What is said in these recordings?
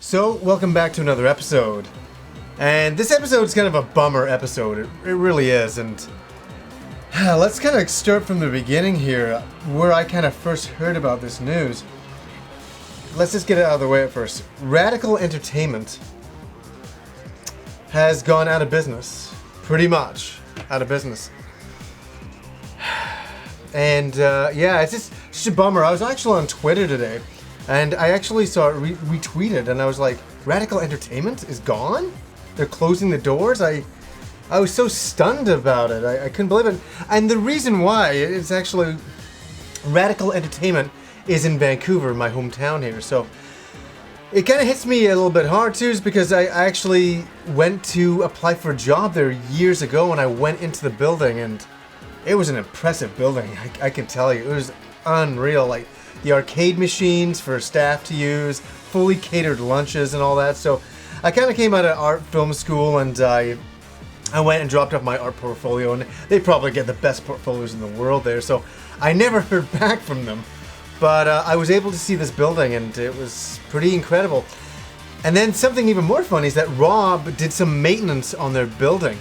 So, welcome back to another episode. And this episode is kind of a bummer episode. It really is. And let's kind of start from the beginning here, where I kind of first heard about this news. Let's just get it out of the way at first. Radical Entertainment has gone out of business. Pretty much out of business. And yeah, it's just a bummer. I was actually on Twitter today, and I actually saw it retweeted, and I was like, Radical Entertainment is gone? They're closing the doors? I was so stunned about it. I couldn't believe it. And the reason why is actually Radical Entertainment is in Vancouver, my hometown here. So it kind of hits me a little bit hard too, is because I actually went to apply for a job there years ago, and I went into the building, and it was an impressive building. I can tell you, it was unreal. Like the arcade machines for staff to use, fully catered lunches and all that. So I kind of came out of art film school, and I went and dropped off my art portfolio, and they probably get the best portfolios in the world there. So I never heard back from them, but I was able to see this building, and it was pretty incredible. And then something even more funny is that Rob did some maintenance on their building.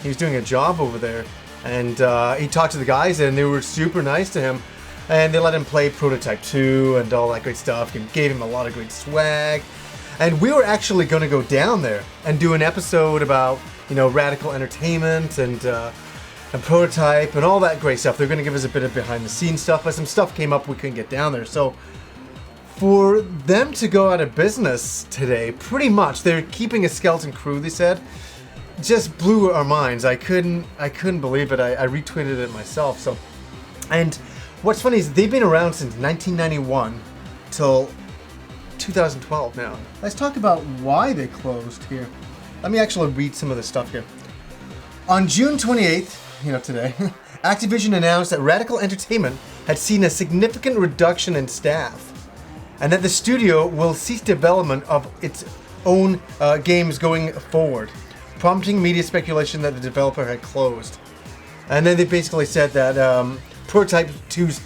He was doing a job over there, and he talked to the guys, and they were super nice to him. And they let him play Prototype 2 and all that great stuff, and gave him a lot of great swag. And we were actually going to go down there and do an episode about, you know, Radical Entertainment and Prototype and all that great stuff. They're going to give us a bit of behind the scenes stuff, but some stuff came up, we couldn't get down there. So for them to go out of business today, pretty much, they're keeping a skeleton crew, they said, just blew our minds. I couldn't believe it. I retweeted it myself. So, and what's funny is they've been around since 1991 till 2012 now. Let's talk about why they closed here. Let me actually read some of the stuff here. On June 28th, you know, today, Activision announced that Radical Entertainment had seen a significant reduction in staff, and that the studio will cease development of its own games going forward, prompting media speculation that the developer had closed. And then they basically said that Prototype 2's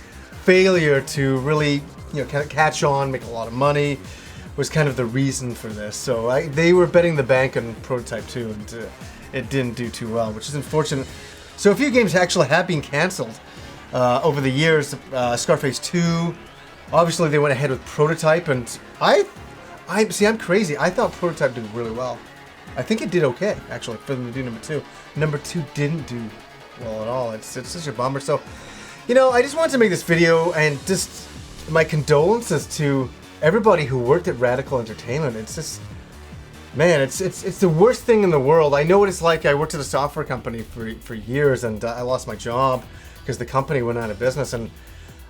failure to really, you know, kind of catch on, make a lot of money, was kind of the reason for this. So they were betting the bank on Prototype 2, and it didn't do too well, which is unfortunate. So a few games actually have been cancelled over the years. Scarface 2, obviously they went ahead with Prototype, and I'm crazy. I thought Prototype did really well. I think it did okay, actually, for them to do number 2. Number 2 didn't do well at all. It's such a bummer. So, you know, I just wanted to make this video, and just my condolences to everybody who worked at Radical Entertainment. It's just, man, it's the worst thing in the world. I know what it's like. I worked at a software company for years, and I lost my job because the company went out of business. And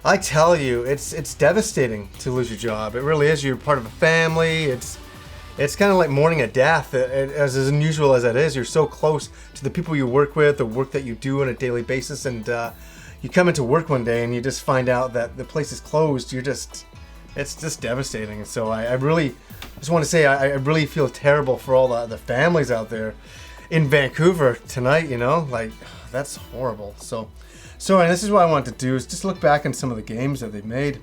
I tell you, it's devastating to lose your job. It really is. You're part of a family. It's kind of like mourning a death, as unusual as that is. You're so close to the people you work with, the work that you do on a daily basis, and you come into work one day and you just find out that the place is closed. It's just devastating. So I really just want to say I really feel terrible for all the families out there in Vancouver tonight, you know? Like, that's horrible. So this is what I want to do, is just look back on some of the games that they've made.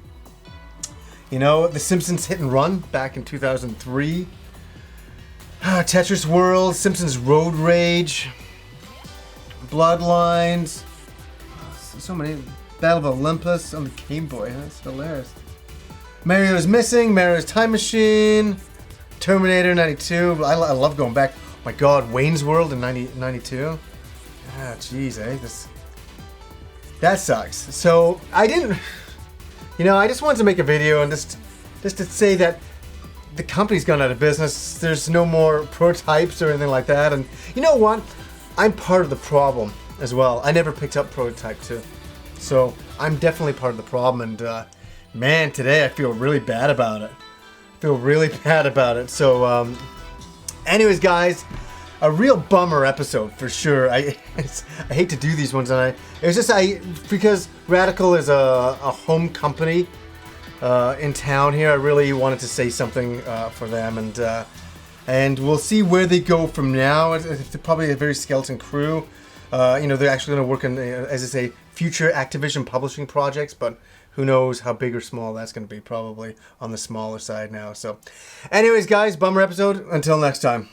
You know, The Simpsons Hit and Run back in 2003. Tetris World, Simpsons Road Rage, Bloodlines, so many. Battle of Olympus on the Game Boy. That's hilarious. Mario's Missing, Mario's Time Machine, Terminator 92. I love going back. Oh my God, Wayne's World in 92. Ah, jeez, that sucks. So I didn't. You know, I just wanted to make a video and just to say that the company's gone out of business. There's no more Prototypes or anything like that. And you know what? I'm part of the problem as well. I never picked up Prototype 2. So I'm definitely part of the problem. And man, today I feel really bad about it. So anyways, guys, a real bummer episode for sure. I hate to do these ones, and because Radical is a home company in town here. I really wanted to say something for them, and we'll see where they go from now. It's probably a very skeleton crew. You know, they're actually going to work on, as I say, future Activision publishing projects, but who knows how big or small that's going to be. Probably on the smaller side now. So anyways, guys, bummer episode. Until next time.